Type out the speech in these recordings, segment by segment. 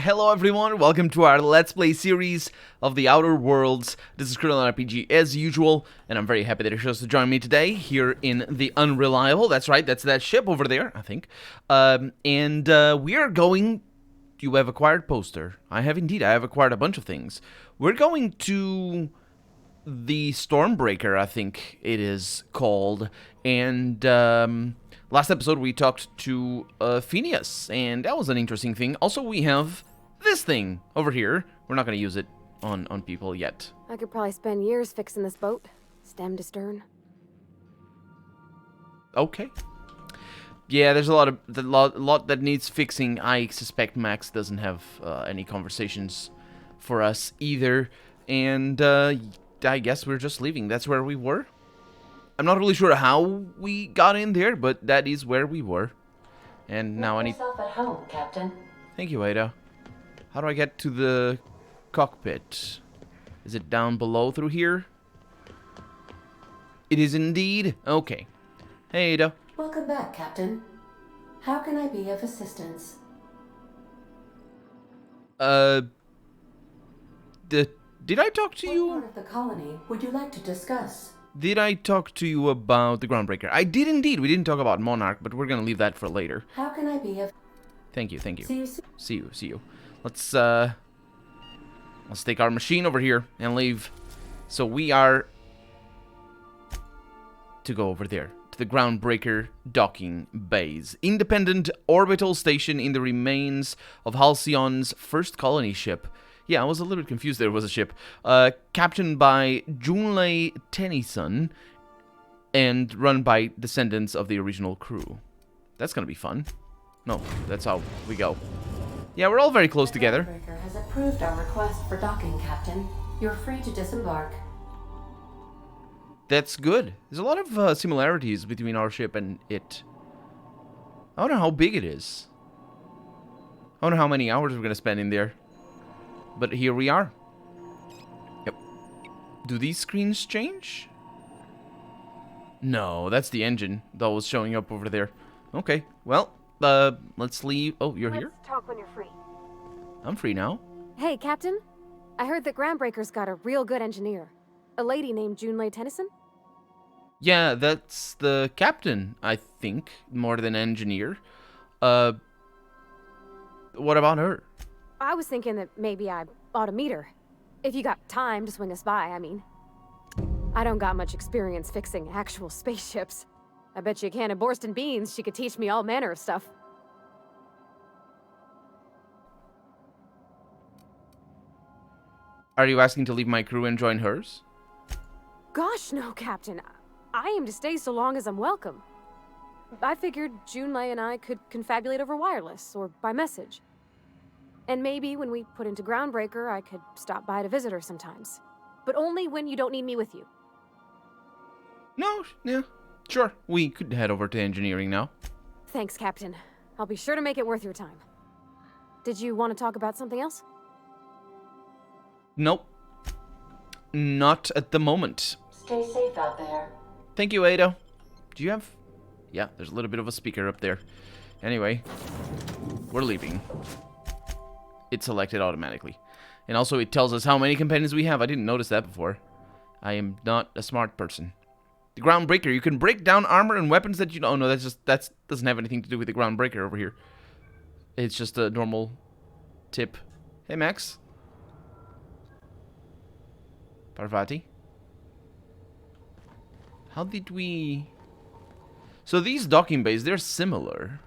hello everyone, welcome to our Let's Play series of The Outer Worlds. This is Krillin RPG as usual, and I'm very happy that you chose to join me today here in the Unreliable. That's right, that's that ship over there, I think. We are going... You have acquired poster. I have indeed, I have acquired a bunch of things. We're going to the Stormbreaker, I think it is called, and last episode we talked to Phineas, and that was an interesting thing. Also, we have this thing over here. We're not going to use it on people yet. I could probably spend years fixing this boat, stem to stern. Okay. Yeah, there's a lot that needs fixing. I suspect Max doesn't have any conversations for us either, and I guess we're just leaving. That's where we were. I'm not really sure how we got in there, but that is where we were. And now I need... yourself at home, Captain. Thank you, Ada. How do I get to the cockpit? Is it down below through here? It is indeed. Okay. Hey, Ada. Welcome back, Captain. How can I be of assistance? Did I talk to you? What part of the colony would you like to discuss? Did I talk to you about the Groundbreaker? I did indeed. We didn't talk about Monarch, but we're gonna leave that for later. How can I be of... Thank you, thank you. See you soon. See you. Let's take our machine over here and leave. So we are to go over there to the Groundbreaker docking bays. Independent orbital station in the remains of Halcyon's first colony ship. Yeah, I was a little bit confused there was a ship. Captained by Junlei Tennyson and run by descendants of the original crew. That's gonna be fun. No, that's how we go. Yeah, we're all very close together. Groundbreaker has approved our request for docking, Captain. You're free to disembark. That's good. There's a lot of similarities between our ship and it. I don't know how big it is. I don't know how many hours we're gonna spend in there. But here we are. Yep. Do these screens change? No, that's the engine that was showing up over there. Okay, well, let's leave. Oh, you're here? Let's talk when you're free. I'm free now. Hey, Captain. I heard that Groundbreaker's got a real good engineer. A lady named Junlei Tennyson? Yeah, that's the captain, I think, more than engineer. What about her? I was thinking that maybe I ought to meet her. If you got time to swing us by, I mean. I don't got much experience fixing actual spaceships. I bet you a can of Borston beans she could teach me all manner of stuff. Are you asking to leave my crew and join hers? Gosh, no, Captain. I aim to stay so long as I'm welcome. I figured Junlei and I could confabulate over wireless or by message. And maybe when we put into Groundbreaker, I could stop by to visit her sometimes. But only when you don't need me with you. No, yeah, sure. We could head over to engineering now. Thanks, Captain. I'll be sure to make it worth your time. Did you want to talk about something else? Nope. Not at the moment. Stay safe out there. Thank you, Ada. Do you have... Yeah, there's a little bit of a speaker up there. Anyway, we're leaving. It's selected automatically. And also it tells us how many companions we have. I didn't notice that before. I am not a smart person. The Groundbreaker. You can break down armor and weapons that you don't... Oh, no, that doesn't have anything to do with the Groundbreaker over here. It's just a normal tip. Hey, Max. Parvati. How did we... So these docking bays, they're similar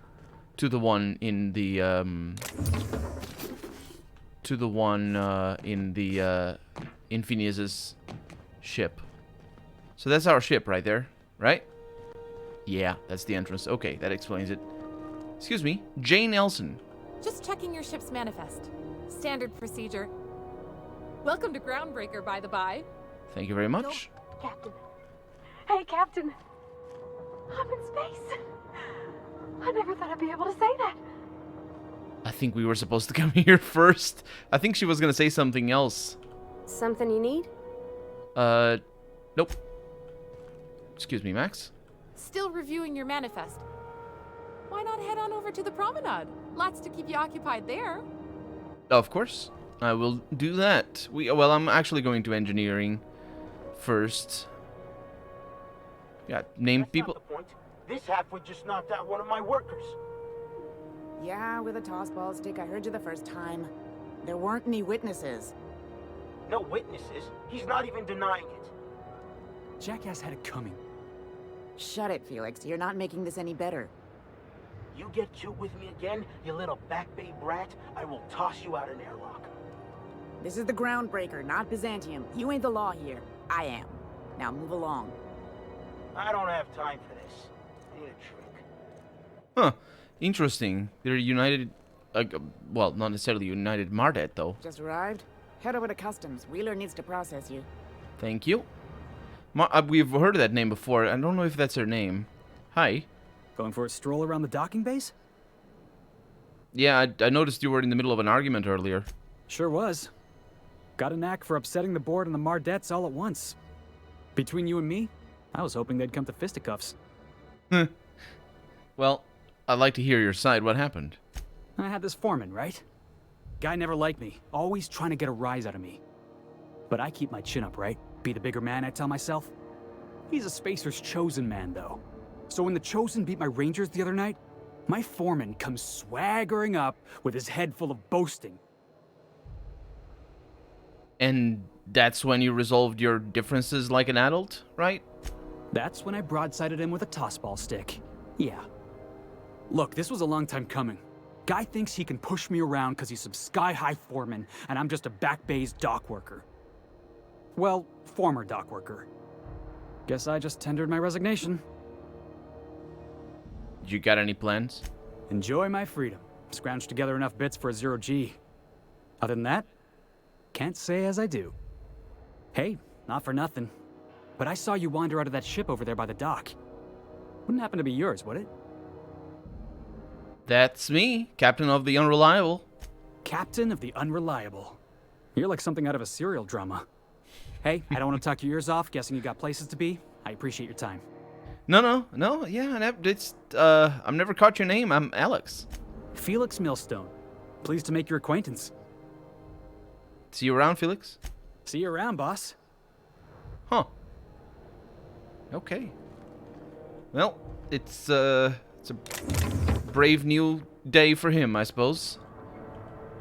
to the one in the, in Phineas's ship. So that's our ship right there, right? Yeah, that's the entrance. Okay, that explains it. Excuse me, Jane Nelson. Just checking your ship's manifest. Standard procedure. Welcome to Groundbreaker, by the by. Thank you very much. Captain. Hey, Captain. I'm in space. I never thought I'd be able to say that. I think we were supposed to come here first. I think she was gonna say something else. Something you need? Nope. Excuse me, Max. Still reviewing your manifest. Why not head on over to the promenade? Lots to keep you occupied there. Of course, I will do that. Well, I'm actually going to engineering first. Yeah, name That's people. not the point. This halfwit just knocked out one of my workers. Yeah, with a tossball stick. I heard you the first time. There weren't any witnesses. No witnesses. He's not even denying it. Jackass had it coming. Shut it, Felix. You're not making this any better. You get cute with me again, you little back bay brat, I will toss you out an airlock. This is the Groundbreaker, not Byzantium. You ain't the law here. I am. Now move along. I don't have time for this. I need a trick. Huh. Interesting. They're united. Well, not necessarily united Mardet, though. Just arrived? Head over to Customs. Wheeler needs to process you. Thank you. We've heard of that name before. I don't know if that's her name. Hi. Going for a stroll around the docking base? Yeah, I noticed you were in the middle of an argument earlier. Sure was. Got a knack for upsetting the board and the Mardettes all at once. Between you and me, I was hoping they'd come to fisticuffs. Well, I'd like to hear your side. What happened? I had this foreman, right? Guy never liked me, always trying to get a rise out of me. But I keep my chin up, right? Be the bigger man, I tell myself. He's a Spacer's chosen man, though. So when the Chosen beat my Rangers the other night, my foreman comes swaggering up with his head full of boasting. And that's when you resolved your differences like an adult, right? That's when I broadsided him with a tossball stick. Yeah. Look, this was a long time coming. Guy thinks he can push me around because he's some sky-high foreman, and I'm just a back bay's dock worker. Well, former dock worker. Guess I just tendered my resignation. You got any plans? Enjoy my freedom. Scrounged together enough bits for a 0G. Other than that, can't say as I do. Hey, not for nothing, but I saw you wander out of that ship over there by the dock. Wouldn't happen to be yours, would it? That's me, Captain of the Unreliable. Captain of the Unreliable. You're like something out of a serial drama. Hey, I don't want to talk your ears off, guessing you got places to be. I appreciate your time. No, yeah, I've never caught your name. I'm Alex. Felix Millstone. Pleased to make your acquaintance. See you around, Felix? See you around, boss. Huh. Okay. Well, it's a brave new day for him, I suppose.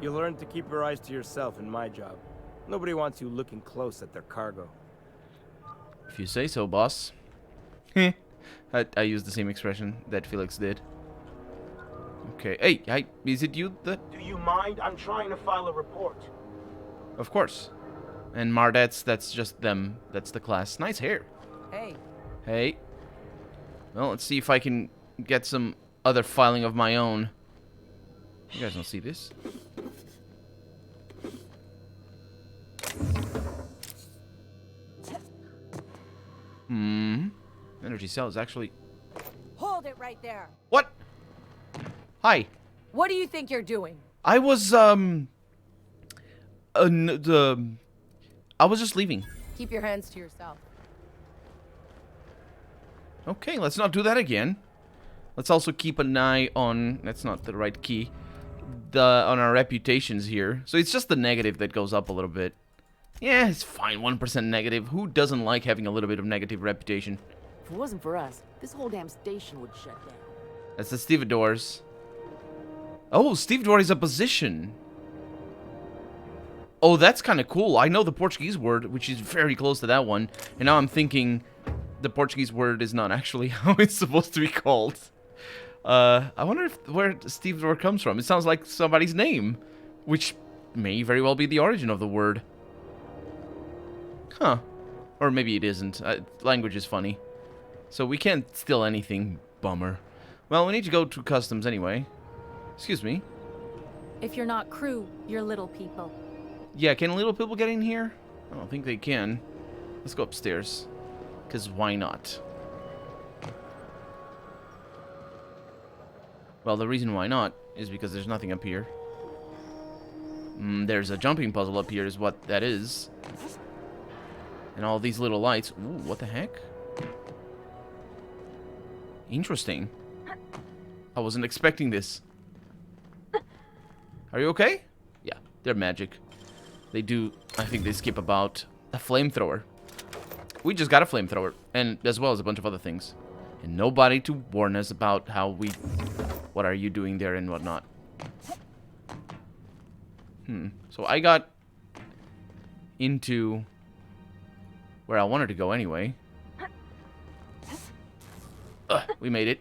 You learn to keep your eyes to yourself in my job. Nobody wants you looking close at their cargo. If you say so, boss. I used the same expression that Felix did. Okay. Hey, is it you that... Do you mind? I'm trying to file a report. Of course. And Mardets, that's just them. That's the class. Nice hair. Hey. Hey. Well, let's see if I can get some other filing of my own. You guys don't see this? Energy cell is actually... Hold it right there. What? Hi. What do you think you're doing? I was, I was just leaving. Keep your hands to yourself. Okay, let's not do that again. Let's also keep an eye on... That's not the right key. On our reputations here. So it's just the negative that goes up a little bit. Yeah, it's fine. 1% negative. Who doesn't like having a little bit of negative reputation? If it wasn't for us, this whole damn station would shut down. That's the stevedores. Oh, stevedore is a position. Oh, that's kind of cool. I know the Portuguese word, which is very close to that one. And now I'm thinking the Portuguese word is not actually how it's supposed to be called. I wonder where stevedore comes from. It sounds like somebody's name, which may very well be the origin of the word. Huh. Or maybe it isn't. Language is funny. So we can't steal anything. Bummer. Well, we need to go to customs anyway. Excuse me. If you're not crew, you're little people. Yeah, can little people get in here? I don't think they can. Let's go upstairs. Because why not? Well, the reason why not is because there's nothing up here. There's a jumping puzzle up here is what that is. And all these little lights. Ooh, what the heck? Interesting. I wasn't expecting this. Are you okay? Yeah, they're magic. They do, I think they skip about a flamethrower. We just got a flamethrower, and as well as a bunch of other things. And nobody to warn us about how we... What are you doing there and whatnot. So I got into where I wanted to go anyway. We made it.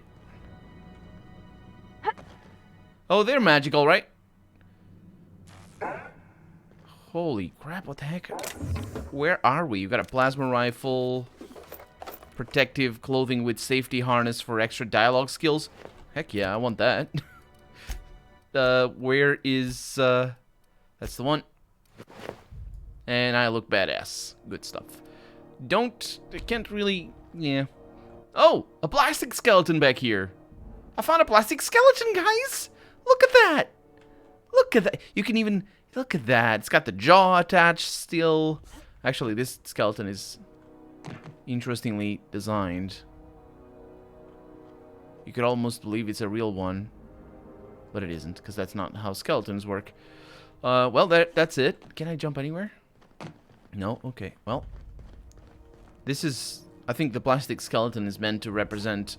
Oh, they're magical, right? Holy crap, what the heck? Where are we? You got a plasma rifle, protective clothing with safety harness for extra dialogue skills. Heck yeah, I want that. Where is, that's the one. And I look badass. Good stuff. I can't really, yeah. Oh, a plastic skeleton back here. I found a plastic skeleton, guys. Look at that. Look at that. You can even, look at that. It's got the jaw attached still. Actually, this skeleton is interestingly designed. You could almost believe it's a real one. But it isn't, because that's not how skeletons work. Well, that's it. Can I jump anywhere? No? Okay, well. This is... I think the plastic skeleton is meant to represent...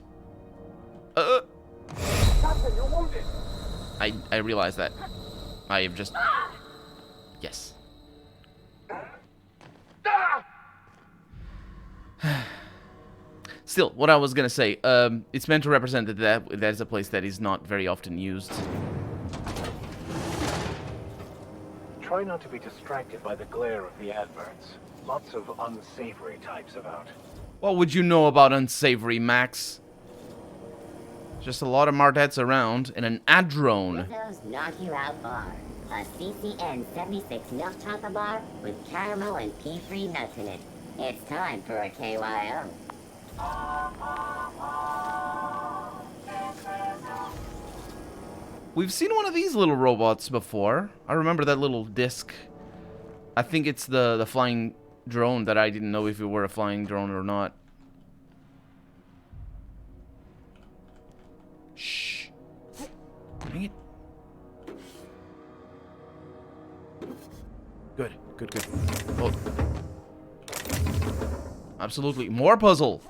I realize that. I have just... Yes. Still, what I was gonna say, it's meant to represent that is a place that is not very often used. Try not to be distracted by the glare of the adverts. Lots of unsavory types about. What would you know about unsavory, Max? Just a lot of Mardettes around and an ad drone. Rizzo's Knock You Out Bar. A CCN 76 milk chocolate bar with caramel and pea-free nuts in it. It's time for a KYO. We've seen one of these little robots before. I remember that little disc. I think it's the flying drone that I didn't know if it were a flying drone or not. Shh. Dang it. Good, good, good. Oh. Absolutely. More puzzle.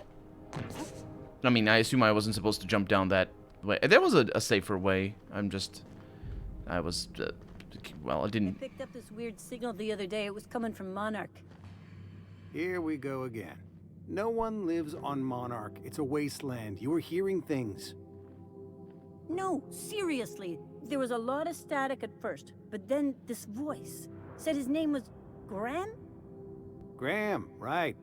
I mean, I assume I wasn't supposed to jump down that way. There was a safer way. I was, well, I didn't... I picked up this weird signal the other day. It was coming from Monarch. Here we go again. No one lives on Monarch. It's a wasteland. You were hearing things. No, seriously. There was a lot of static at first, but then this voice said his name was Graham? Graham, right.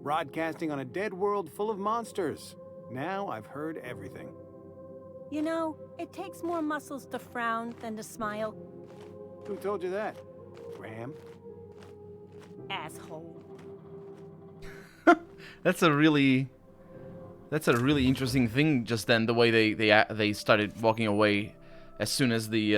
Broadcasting on a dead world full of monsters. Now I've heard everything. You know, it takes more muscles to frown than to smile. Who told you that? Graham? Asshole. That's a really interesting thing just then, the way they started walking away as soon as the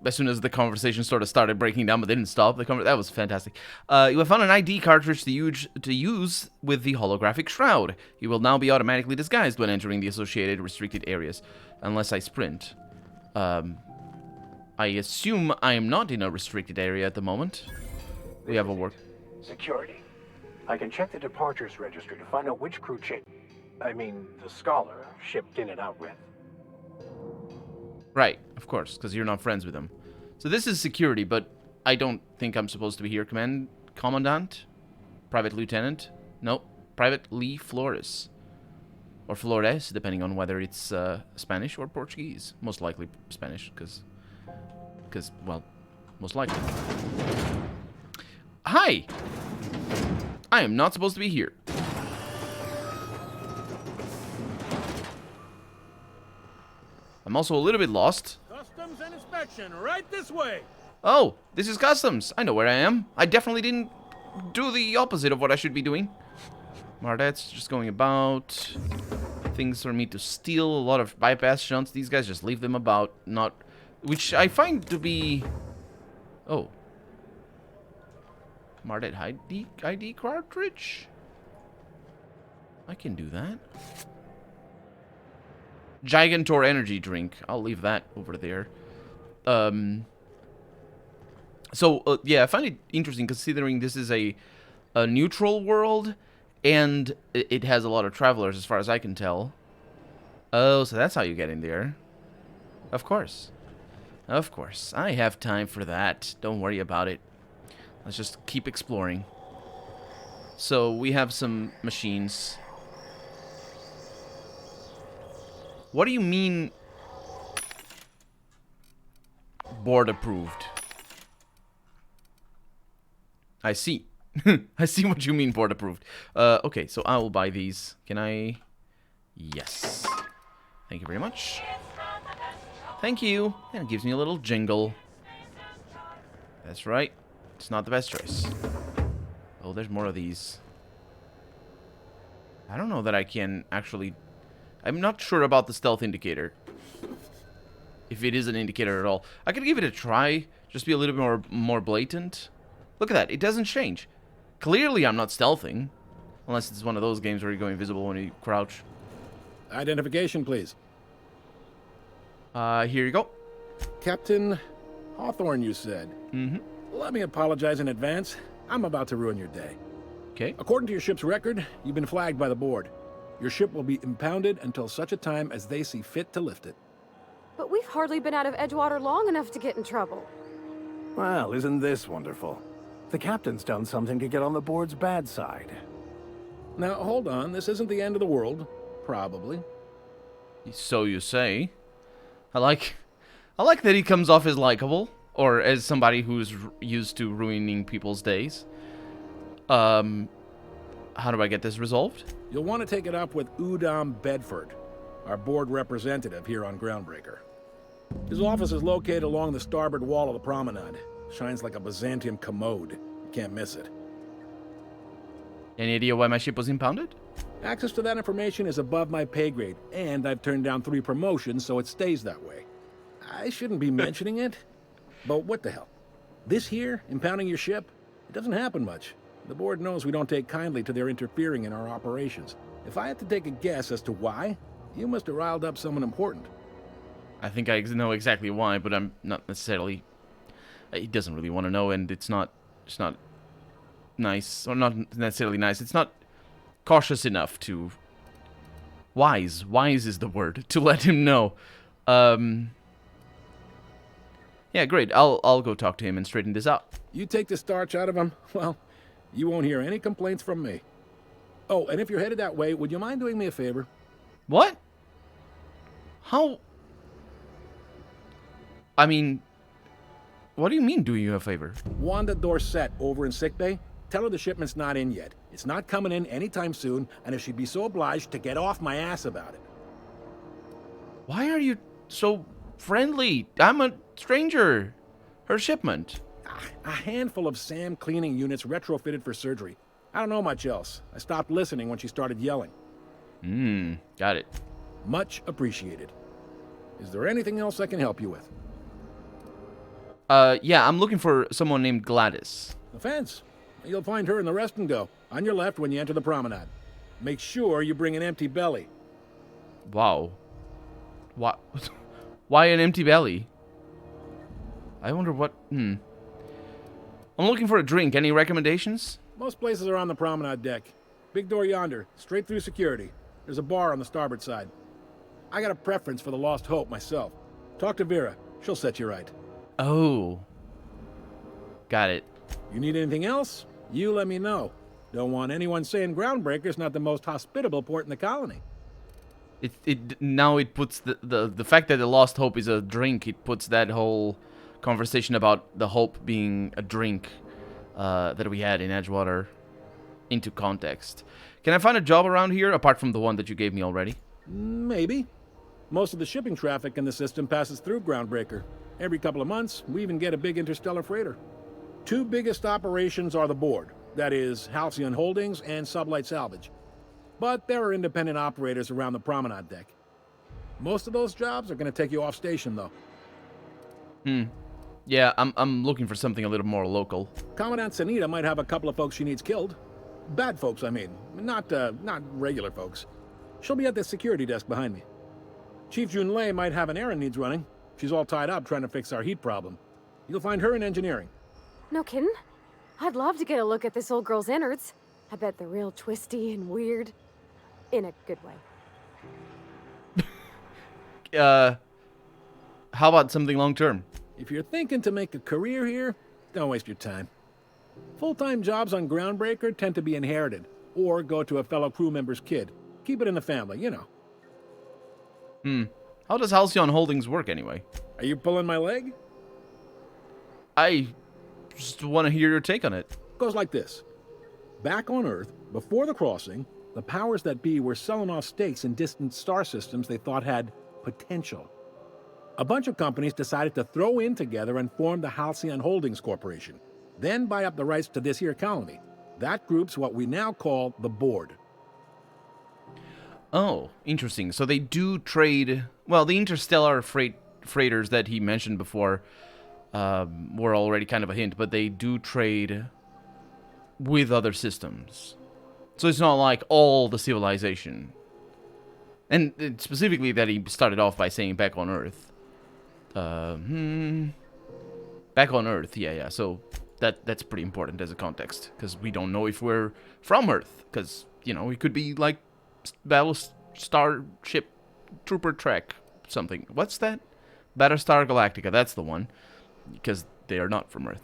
as soon as the conversation sort of started breaking down, but they didn't stop. That was fantastic. You have found an ID cartridge to use with the holographic shroud. You will now be automatically disguised when entering the associated restricted areas, unless I sprint. I assume I am not in a restricted area at the moment. We have a work. Security. I can check the departures registry to find out which crew the Scholar shipped in and out with. Right, of course, because you're not friends with them. So this is security, but I don't think I'm supposed to be here. Commandant? Private Lieutenant? No, Private Lee Flores. Or Flores, depending on whether it's Spanish or Portuguese. Most likely Spanish, because, well, most likely. Hi! I am not supposed to be here. I'm also a little bit lost. Customs and inspection, right this way. Oh, this is customs. I know where I am. I definitely didn't do the opposite of what I should be doing. Mardet's just going about. Things for me to steal. A lot of bypass shunts. These guys just leave them about. Not... Which I find to be... Oh. Mardet ID cartridge? I can do that. Gigantor energy drink. I'll leave that over there. So, yeah, I find it interesting considering this is a neutral world, and it has a lot of travelers, as far as I can tell. Oh, so that's how you get in there. Of course. Of course. I have time for that. Don't worry about it. Let's just keep exploring. So, we have some machines. What do you mean board approved? I see. I see what you mean board approved. Okay, so I will buy these. Can I? Yes. Thank you very much. Thank you. And it gives me a little jingle. That's right. It's not the best choice. Oh, there's more of these. I don't know that I can actually... I'm not sure about the stealth indicator. If it is an indicator at all. I could give it a try. Just be a little bit more blatant. Look at that. It doesn't change. Clearly I'm not stealthing. Unless it's one of those games where you go invisible when you crouch. Identification, please. Here you go. Captain Hawthorne, you said. Mm-hmm. Let me apologize in advance. I'm about to ruin your day. Okay. According to your ship's record, you've been flagged by the board. Your ship will be impounded until such a time as they see fit to lift it. But we've hardly been out of Edgewater long enough to get in trouble. Well, isn't this wonderful? The captain's done something to get on the board's bad side. Now, hold on. This isn't the end of the world. Probably. So you say. I like that he comes off as likable, or as somebody who's used to ruining people's days. How do I get this resolved? You'll want to take it up with Udom Bedford, our board representative here on Groundbreaker. His office is located along the starboard wall of the promenade. Shines like a Byzantium commode. You can't miss it. Any idea why my ship was impounded? Access to that information is above my pay grade, and I've turned down 3 promotions, so it stays that way. I shouldn't be mentioning it, but what the hell? This here, impounding your ship, it doesn't happen much. The board knows we don't take kindly to their interfering in our operations. If I had to take a guess as to why, you must have riled up someone important. I think I know exactly why, but I'm not necessarily... He doesn't really want to know, and it's not nice, or not necessarily nice. It's not cautious enough to... Wise is the word, to let him know. Yeah, great. I'll go talk to him and straighten this out. You take the starch out of him, well, you won't hear any complaints from me. Oh, and if you're headed that way, would you mind doing me a favor? What? How? I mean, what do you mean doing you a favor? Wanda Dorset over in sickbay. Tell her the shipment's not in yet. It's not coming in anytime soon, and if she'd be so obliged to get off my ass about it. Why are you so friendly? I'm a stranger. Her shipment. A handful of SAM cleaning units retrofitted for surgery. I don't know much else. I stopped listening when she started yelling. Got it. Much appreciated. Is there anything else I can help you with? Yeah, I'm looking for someone named Gladys. The fence. You'll find her in the rest and go, on your left when you enter the promenade. Make sure you bring an empty belly. Wow. What? Why an empty belly? I wonder what... I'm looking for a drink. Any recommendations? Most places are on the promenade deck. Big door yonder, straight through security. There's a bar on the starboard side. I got a preference for the Lost Hope myself. Talk to Vera. She'll set you right. Oh. Got it. You need anything else? You let me know. Don't want anyone saying Groundbreaker's not the most hospitable port in the colony. Now it puts the fact that the Lost Hope is a drink, it puts that whole conversation about the Hope being a drink that we had in Edgewater into context. Can I find a job around here apart from the one that you gave me already? Maybe. Most of the shipping traffic in the system passes through Groundbreaker. Every couple of months, we even get a big interstellar freighter. 2 biggest operations are the board. That is, Halcyon Holdings and Sublight Salvage. But there are independent operators around the promenade deck. Most of those jobs are going to take you off station, though. Yeah, I'm looking for something a little more local. Commandant Sanita might have a couple of folks she needs killed. Bad folks, I mean. Not regular folks. She'll be at the security desk behind me. Chief Junlei might have an errand needs running. She's all tied up trying to fix our heat problem. You'll find her in engineering. No kidding? I'd love to get a look at this old girl's innards. I bet they're real twisty and weird. In a good way. How about something long-term? If you're thinking to make a career here, don't waste your time. Full-time jobs on Groundbreaker tend to be inherited, or go to a fellow crew member's kid. Keep it in the family, you know. How does Halcyon Holdings work, anyway? Are you pulling my leg? I just want to hear your take on it. Goes like this. Back on Earth, before the crossing, the powers that be were selling off stakes in distant star systems they thought had potential. A bunch of companies decided to throw in together and form the Halcyon Holdings Corporation, then buy up the rights to this here colony. That group's what we now call the Board. Oh, interesting. So they do trade... Well, the interstellar freighters that he mentioned before were already kind of a hint, but they do trade with other systems. So it's not like all the civilization. And specifically that he started off by saying back on Earth. Back on Earth, yeah. So that's pretty important as a context, because we don't know if we're from Earth, because, you know, we could be like Starship Trooper Trek something. What's that? Battlestar Galactica, that's the one, because they are not from Earth.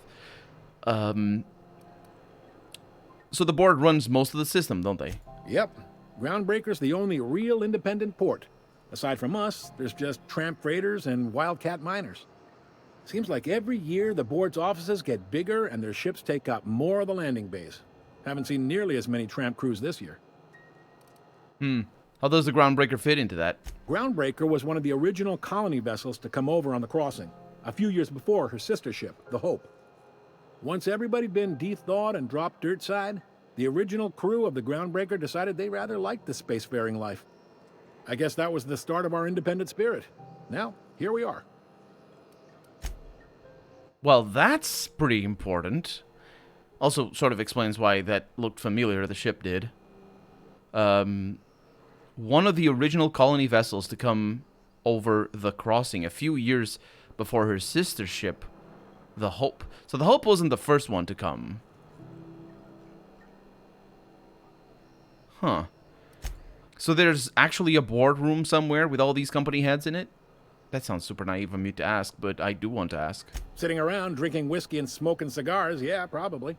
So the Board runs most of the system, don't they? Yep. Groundbreaker's the only real independent port. Aside from us, there's just tramp freighters and wildcat miners. Seems like every year the Board's offices get bigger and their ships take up more of the landing bays. Haven't seen nearly as many tramp crews this year. How does the Groundbreaker fit into that? Groundbreaker was one of the original colony vessels to come over on the crossing, a few years before her sister ship, the Hope. Once everybody'd been de-thawed and dropped dirt side, the original crew of the Groundbreaker decided they rather liked the spacefaring life. I guess that was the start of our independent spirit. Now, here we are. Well, that's pretty important. Also, sort of explains why that looked familiar, the ship did. One of the original colony vessels to come over the crossing a few years before her sister ship, the Hope. So the Hope wasn't the first one to come. Huh. So there's actually a boardroom somewhere with all these company heads in it? That sounds super naive of me to ask, but I do want to ask. Sitting around drinking whiskey and smoking cigars, yeah, probably.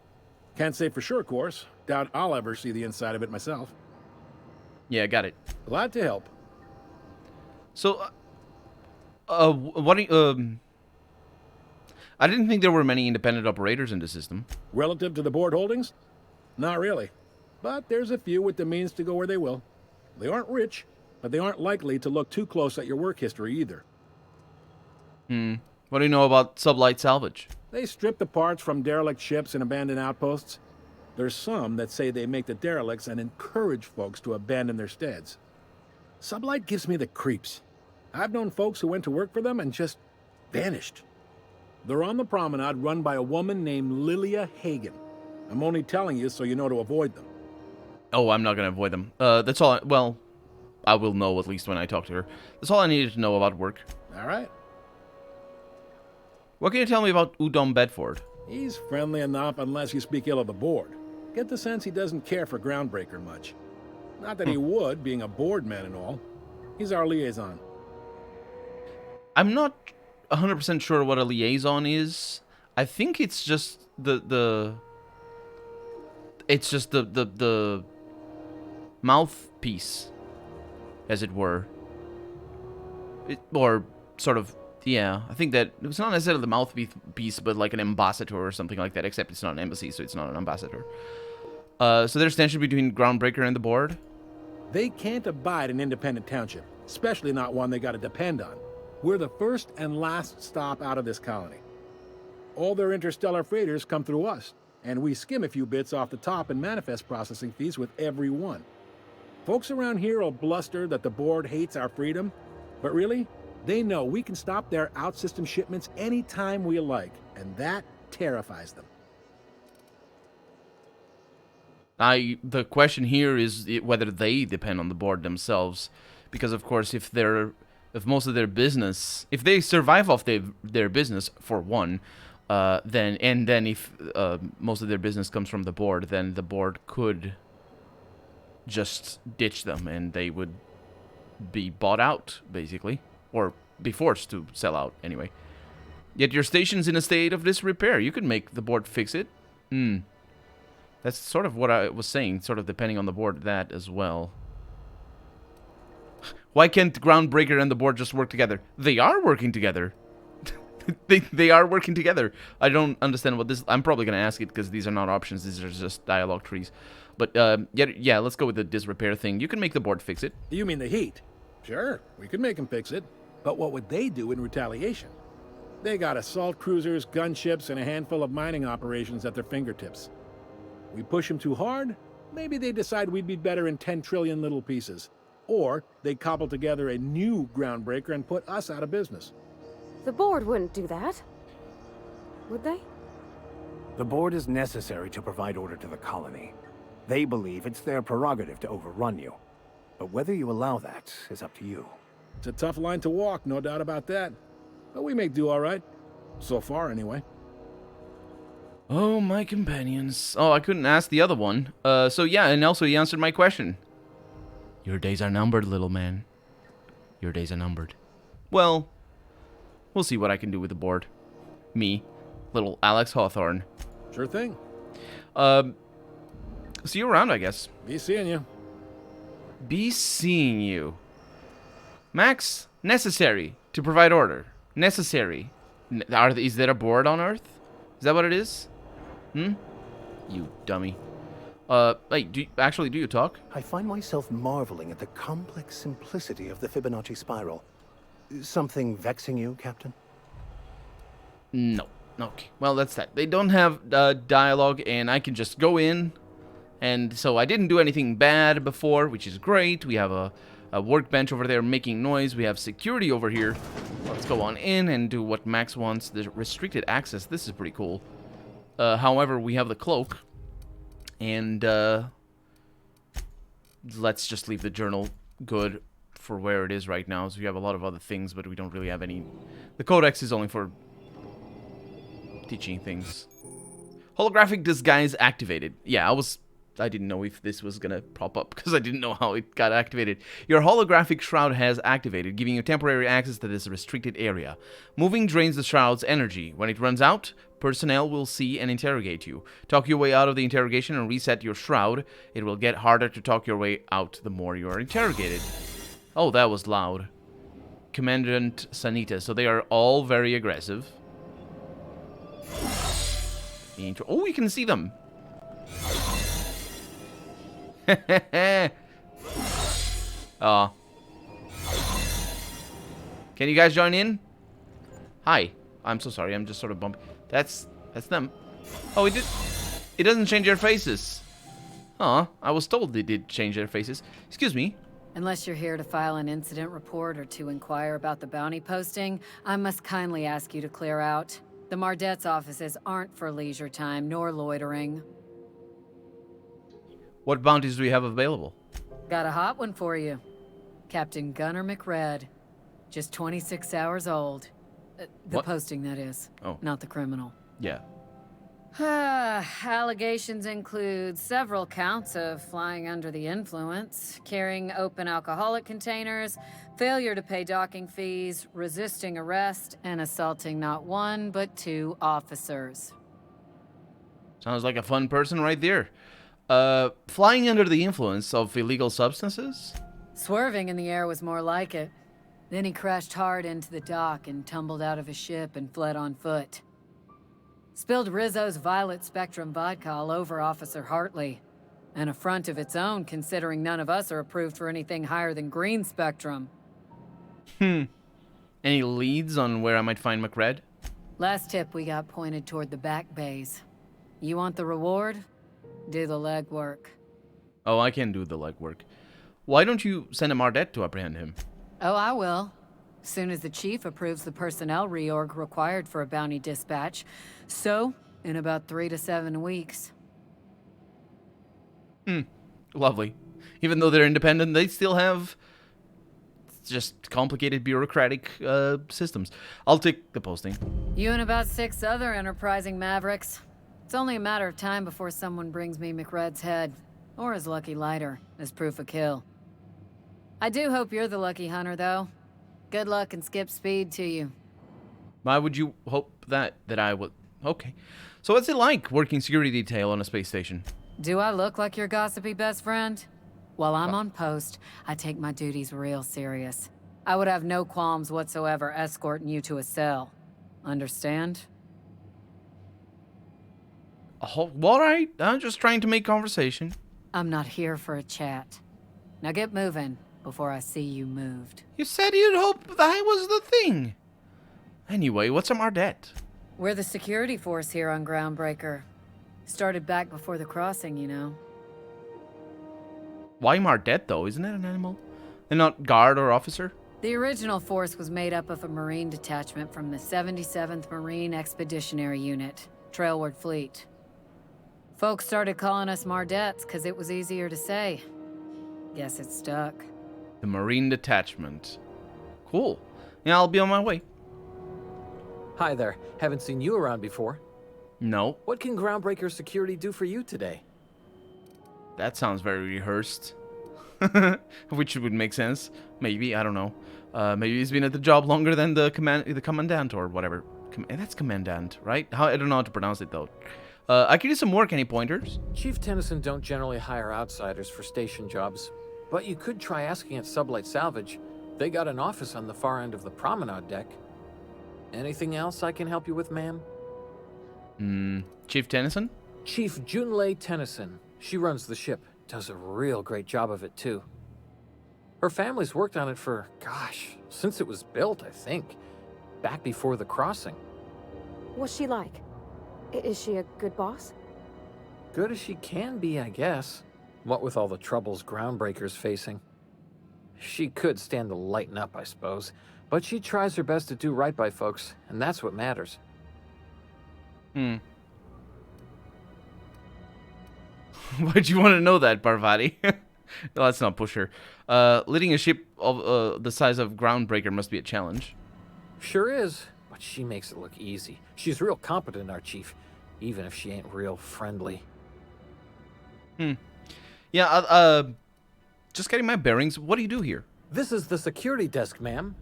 Can't say for sure, of course. Doubt I'll ever see the inside of it myself. Yeah, got it. Glad to help. So, what do you, I didn't think there were many independent operators in the system. Relative to the Board holdings? Not really. But there's a few with the means to go where they will. They aren't rich, but they aren't likely to look too close at your work history either. What do you know about sublight salvage? They strip the parts from derelict ships and abandoned outposts. There's some that say they make the derelicts and encourage folks to abandon their steads. Sublight gives me the creeps. I've known folks who went to work for them and just vanished. They're on the promenade run by a woman named Lilia Hagen. I'm only telling you so you know to avoid them. Oh, I'm not going to avoid them. That's all. Well, I will know at least when I talk to her. That's all I needed to know about work. All right. What can you tell me about Udom Bedford? He's friendly enough unless you speak ill of the Board. Get the sense he doesn't care for Groundbreaker much. Not that he would, being a Board man and all. He's our liaison. I'm not 100% sure what a liaison is. I think it's just the mouthpiece, as it were. Or sort of, yeah. I think that it's not necessarily the mouthpiece, but like an ambassador or something like that, except it's not an embassy, so it's not an ambassador. So there's tension between Groundbreaker and the Board? They can't abide an independent township, especially not one they gotta depend on. We're the first and last stop out of this colony. All their interstellar freighters come through us, and we skim a few bits off the top in manifest processing fees with every one. Folks around here will bluster that the Board hates our freedom, but really, they know we can stop their out-system shipments anytime we like, and that terrifies them. The question here is whether they depend on the Board themselves, because of course if most of their business, if they survive off their business, for one, then if most of their business comes from the board, then the board could just ditch them and they would be bought out, basically, or be forced to sell out anyway. Yet your station's in a state of disrepair. You could make the board fix it. That's sort of what I was saying, sort of depending on the board, that as well. Why can't Groundbreaker and the board just work together? They are working together. They are working together. I don't understand what this... I'm probably going to ask it because these are not options. These are just dialogue trees. But, yeah, let's go with the disrepair thing. You can make the board fix it. You mean the heat? Sure, we could make them fix it. But what would they do in retaliation? They got assault cruisers, gunships, and a handful of mining operations at their fingertips. We push them too hard, maybe they decide we'd be better in 10 trillion little pieces. Or they cobble together a new Groundbreaker and put us out of business. The board wouldn't do that. Would they? The board is necessary to provide order to the colony. They believe it's their prerogative to overrun you. But whether you allow that is up to you. It's a tough line to walk, no doubt about that. But we make do all right. So far, anyway. Oh, my companions. Oh, I couldn't ask the other one. So yeah, and also he answered my question. Your days are numbered, little man. Your days are numbered. Well, we'll see what I can do with the board. Me, little Alex Hawthorne. Sure thing. See you around, I guess. Be seeing you. Be seeing you. Max, necessary to provide order. Necessary. Is there a board on Earth? Is that what it is? You dummy. Hey, do you talk? I find myself marveling at the complex simplicity of the Fibonacci spiral. Something vexing you, Captain? No. Okay. Well, that's that. They don't have dialogue, and I can just go in. And so I didn't do anything bad before, which is great. We have a workbench over there making noise. We have security over here. Let's go on in and do what Max wants. The restricted access. This is pretty cool. However, we have the cloak. And let's just leave the journal good for where it is right now. So we have a lot of other things, but we don't really have any. The codex is only for teaching things. Holographic disguise activated. Yeah, I didn't know if this was gonna pop up because I didn't know how it got activated. Your holographic shroud has activated, giving you temporary access to this restricted area. Moving drains the shroud's energy. When it runs out, personnel will see and interrogate you. Talk your way out of the interrogation and reset your shroud. It will get harder to talk your way out the more you are interrogated. Oh, that was loud. Commandant Sanita. So they are all very aggressive. Oh, we can see them. Can you guys join in? Hi. I'm so sorry. I'm just sort of bumpy. That's them. Oh, it doesn't change their faces. Huh. I was told they did change their faces. Excuse me. Unless you're here to file an incident report or to inquire about the bounty posting, I must kindly ask you to clear out. The Mardet's offices aren't for leisure time nor loitering. What bounties do we have available? Got a hot one for you. Captain Gunnar McRed. Just 26 hours old. The posting, that is. Oh. Not the criminal. Yeah. Allegations include several counts of flying under the influence, carrying open alcoholic containers, failure to pay docking fees, resisting arrest, and assaulting not one but 2 officers. Sounds like a fun person right there. Flying under the influence of illegal substances? Swerving in the air was more like it. Then he crashed hard into the dock and tumbled out of his ship and fled on foot. Spilled Rizzo's Violet Spectrum vodka all over Officer Hartley. An affront of its own, considering none of us are approved for anything higher than green spectrum. Any leads on where I might find McRed? Last tip we got pointed toward the back bays. You want the reward? Do the legwork. Oh, I can do the legwork. Why don't you send a Mardet to apprehend him? Oh, I will. Soon as the chief approves the personnel reorg required for a bounty dispatch. So, in about 3 to 7 weeks. Lovely. Even though they're independent, they still have just complicated bureaucratic systems. I'll take the posting. You and about 6 other enterprising mavericks. It's only a matter of time before someone brings me McRed's head, or his lucky lighter, as proof of kill. I do hope you're the lucky hunter, though. Good luck and skip speed to you. Why would you hope that I would? Okay. So what's it like working security detail on a space station? Do I look like your gossipy best friend? While I'm on post, I take my duties real serious. I would have no qualms whatsoever escorting you to a cell. Understand? Oh, all right. I'm just trying to make conversation. I'm not here for a chat. Now get moving before I see you moved. You said you'd hope that was the thing. Anyway, what's a Mardet? We're the security force here on Groundbreaker. Started back before the crossing, you know. Why Mardet, though? Isn't it an animal? And not guard or officer? The original force was made up of a Marine detachment from the 77th Marine Expeditionary Unit, Trailward Fleet. Folks started calling us Mardets because it was easier to say. Guess it stuck. The Marine Detachment. Cool. Yeah, I'll be on my way. Hi there. Haven't seen you around before. No. What can Groundbreaker security do for you today? That sounds very rehearsed. Which would make sense. Maybe, I don't know. Maybe he's been at the job longer than the commandant or whatever. That's commandant, right? I don't know how to pronounce it though. I could use some work. Any pointers? Chief Tennyson don't generally hire outsiders for station jobs, but you could try asking at Sublight Salvage. They got an office on the far end of the promenade deck. Anything else I can help you with, ma'am? Chief Tennyson? Chief Junlei Tennyson. She runs the ship. Does a real great job of it, too. Her family's worked on it for, gosh, since it was built, I think. Back before the crossing. What's she like? Is she a good boss? Good as she can be, I guess. What with all the troubles Groundbreaker's facing. She could stand to lighten up, I suppose. But she tries her best to do right by folks, and that's what matters. Why'd you want to know that, Parvati? No, let's not push her. Leading a ship of the size of Groundbreaker must be a challenge. Sure is, but she makes it look easy. She's real competent, our chief, even if she ain't real friendly. Yeah, just getting my bearings. What do you do here? This is the security desk, ma'am.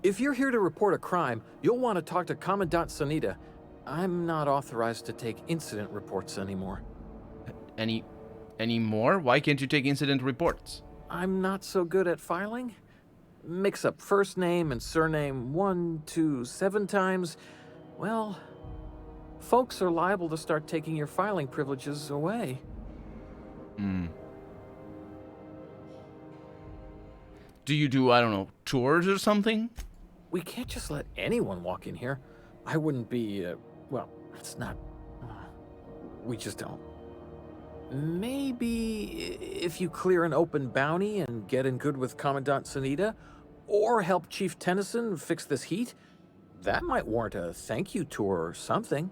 If you're here to report a crime, you'll want to talk to Commandant Sanita. I'm not authorized to take incident reports anymore. Any more? Why can't you take incident reports? I'm not so good at filing. Mix up first name and surname 1, 2, 7 times. Well, folks are liable to start taking your filing privileges away. Do you do, I don't know, tours or something? We can't just let anyone walk in here. I wouldn't be, well, it's not... we just don't. Maybe if you clear an open bounty and get in good with Commandant Sanita, or help Chief Tennyson fix this heat, that might warrant a thank you tour or something.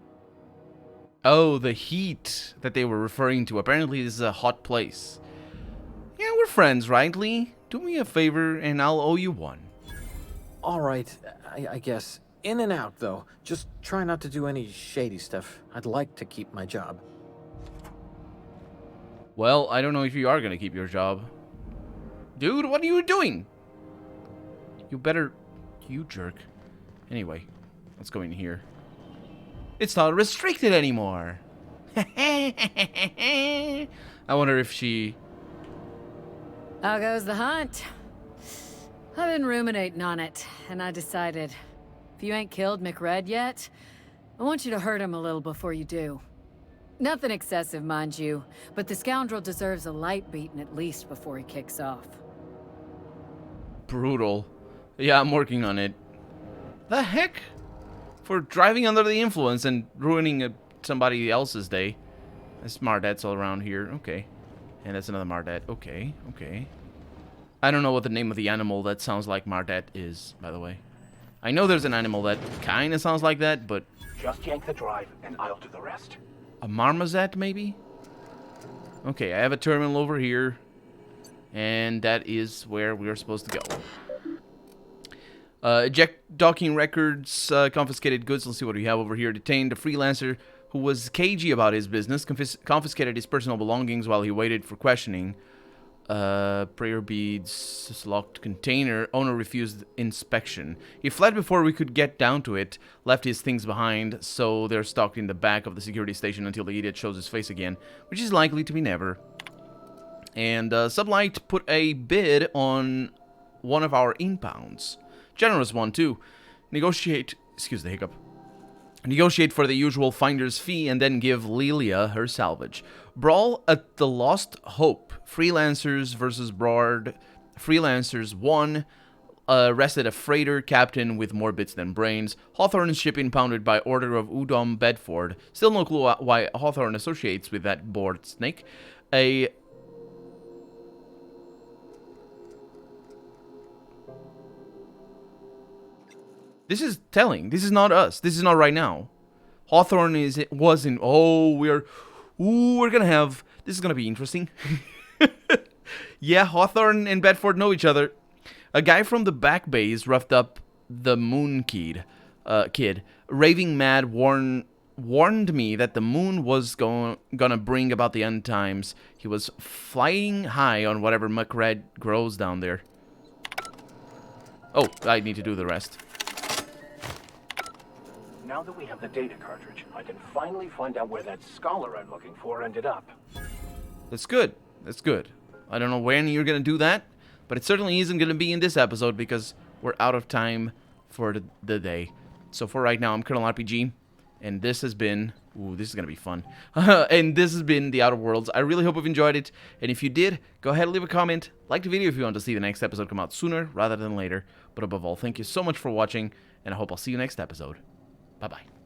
Oh, the heat that they were referring to. Apparently this is a hot place. Yeah, we're friends, right, Lee? Do me a favor and I'll owe you one. All right, I guess. In and out, though. Just try not to do any shady stuff. I'd like to keep my job. Well, I don't know if you are going to keep your job. Dude, what are you doing? You better... You jerk. Anyway, let's go in here. It's not restricted anymore. I wonder if she... How goes the hunt? I've been ruminating on it, and I decided, if you ain't killed McRed yet, I want you to hurt him a little before you do. Nothing excessive, mind you, but the scoundrel deserves a light beating at least before he kicks off. Brutal. Yeah, I'm working on it. The heck? For driving under the influence and ruining somebody else's day. There's Mardets all around here. Okay. And that's another Mardet. Okay, okay. I don't know what the name of the animal that sounds like Mardet is, by the way. I know there's an animal that kind of sounds like that, but... Just yank the drive, and I'll do the rest. A marmoset, maybe? Okay, I have a terminal over here. And that is where we're supposed to go. Eject docking records, confiscated goods. Let's see what we have over here. Detained a freelancer who was cagey about his business, confiscated his personal belongings while he waited for questioning. Prayer beads, locked container. Owner refused inspection. He fled before we could get down to it, left his things behind, so they're stocked in the back of the security station until the idiot shows his face again, which is likely to be never. And Sublight put a bid on one of our impounds. Generous one, too. Negotiate, excuse the hiccup. Negotiate for the usual finder's fee and then give Lilia her salvage. Brawl at the Lost Hope. Freelancers versus Broad. Freelancers won. Arrested a freighter captain with more bits than brains. Hawthorne's ship impounded by order of Udom Bedford. Still no clue why Hawthorne associates with that bored snake. This is telling. This is not us. This is not right now. Hawthorne was in. Oh, we're gonna have. This is gonna be interesting. Yeah, Hawthorne and Bedford know each other. A guy from the back bays roughed up the Moon kid. Raving mad warned me that the moon was gonna bring about the end times. He was flying high on whatever muckrat grows down there. Oh, I need to do the rest. Now that we have the data cartridge, I can finally find out where that scholar I'm looking for ended up. That's good. That's good. I don't know when you're going to do that, but it certainly isn't going to be in this episode because we're out of time for the day. So for right now, I'm Colonel RPG, and this has been... Ooh, this is going to be fun. And this has been The Outer Worlds. I really hope you've enjoyed it, and if you did, go ahead and leave a comment. Like the video if you want to see the next episode come out sooner rather than later. But above all, thank you so much for watching, and I hope I'll see you next episode. Bye-bye.